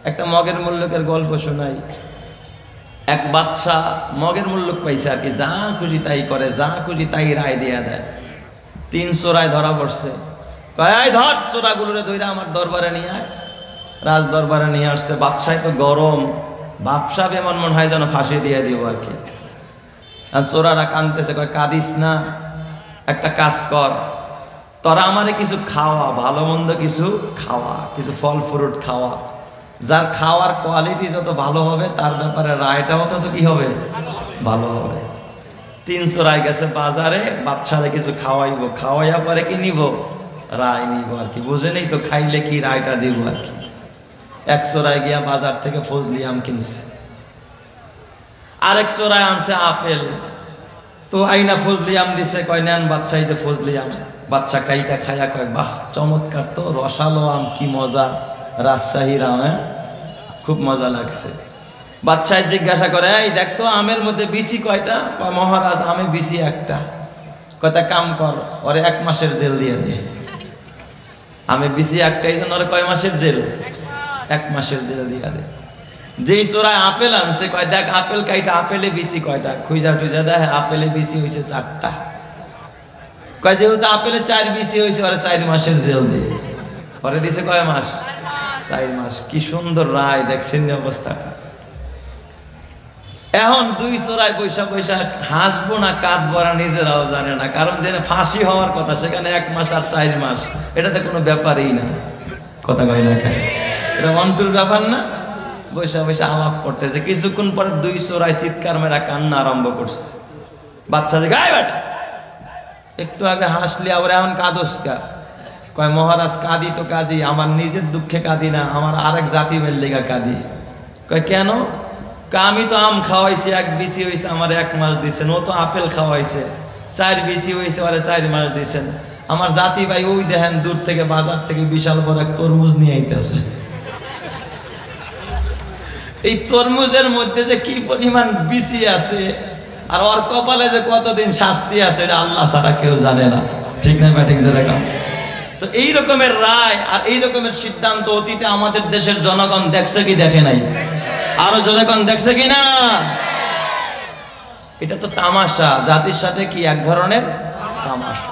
একটা মগের মুল্লুকের গল্প শোনাই। এক বাদশাহ মগের মুল্লুক পাইছে আর কি, যা খুশি তাই করে, যা খুশি তাই রায় দিয়া দেয়। 3 চোরায় ধরা পড়ছে, কয় ধর চোরাগুলোরে ধইরা আমার দরবারে নিয়ে আয়। রাজ দরবারে নিয়ে আসছে, বাদশাহ তো গরম, বাদশাহ এমন মনে হয় যেন ফাঁসি দিয়ে দিব আর কি। আর চোরারা কাঁদতেছে, কয় কাঁদিস না, একটা কাজ কর, তোরা আমারে কিছু খাওয়া, ভালো মন্দ কিছু খাওয়া, কিছু ফল ফ্রুট খাওয়া, যার খাওয়ার কোয়ালিটি যত ভালো হবে তার ব্যাপারে রায়টাও তত কি হবে, ভালো হবে। 3 চোরাই গেছে বাজারে, বাদশারে কিছু খাওয়াইবো, খাওয়াইয়া পরে কি নিব, রায় নিব আর কি। বুঝে নেই তো খাইলে কি রায়টা দিব আর কি। 1 চোরাই গিয়া বাজার থেকে ফজলি আম কিনছে, আরেক চোরাই আনছে আপেল, তো আইনা ফজলি আম দিছে, কয় নেন বাচ্চা, এই যে ফজলি আম। বাচ্চা কাইটা খাইয়া কয় বাহ চমৎকার তো, রসালো আম, কি মজা, রাজশাহীর আম, খুব মজা লাগছে। বাচ্চায় জিজ্ঞাসা করে, এই দেখতো আমের মধ্যে বিসি কয়টা? কয় মহারাজ আমে বিসি একটা। কয়টা কাম কর, ওরে 1 মাসের জেল দিয়ে দে। আমে বিসি একটা, এই জন্য ওরে কয় মাসের জেল? 1 মাসের জেল দিয়া দে। যেই চোরায় আপেল আনছে, কয় দেখ আপেল কাইটা, আপেলে বিসি কয়টা? খুঁজা টুজা দেয়, আপেলে বিসি হয়েছে 4টা। কয় যেহেতু আপেলে 4 বিসি হয়েছে, ওরে 4 মাসের জেল দে। পরে দিছে কয় মাস? 4 মাস। কি সুন্দর রায়, দেখছেন অবস্থাটা। এখন 2 চোরাই পয়সা পয়সা হাসবো না কাঁদবো না নিজেরাও জানে না, কারণ যেখানে ফাঁসি হওয়ার কথা সেখানে 1 মাস আর 4 মাস, এটাতে কোনো ব্যাপারই না। কথা কয় না কেন? এটা অন্টুর ব্যাপার না। পয়সা পয়সা আলাপ করতেছে, কিছুক্ষণ পরে 2 চোরাই চিৎকার মেরা কান্না আরম্ভ করছে। বাচ্চা যে গায়ে বেটা, একটু আগে হাসলি আবার এখন কাঁদোস কা? কয় মহারাজ কাঁদি তো কাঁদি, আমার নিজের দুঃখে কাঁদি না, আমার আরেক জাতি মেল্লিগা কাঁদি। কয় কেন? আমি তো আম খাওয়াইছি, 1 বিসি হয়েছে, আমার 1 মাস দিচ্ছেন। ও তো আপেল খাওয়াইছে, 4 বিসি হয়েছে, ওরা 4 মাস দিচ্ছেন। আমার জাতি ভাই ওই দেখেন দূর থেকে বাজার থেকে বিশাল বড় এক তরমুজ নিয়ে আইতেছে। এই তরমুজের মধ্যে যে কি পরিমাণ বিসি আছে, আর ওর কপালে যে কতদিন শাস্তি আছে, এটা আল্লাহ ছাড়া কেউ জানে না। ঠিক না ব্যাটিং যেরকম। তো এই রকমের রায় আর এই রকমের সিদ্ধান্ত অতীতে আমাদের দেশের জনগণ দেখছে কি দেখে নাই? আরো জনগণ দেখছে কি না? এটা তো তামাশা, জাতির সাথে কি এক ধরনের তামাশা।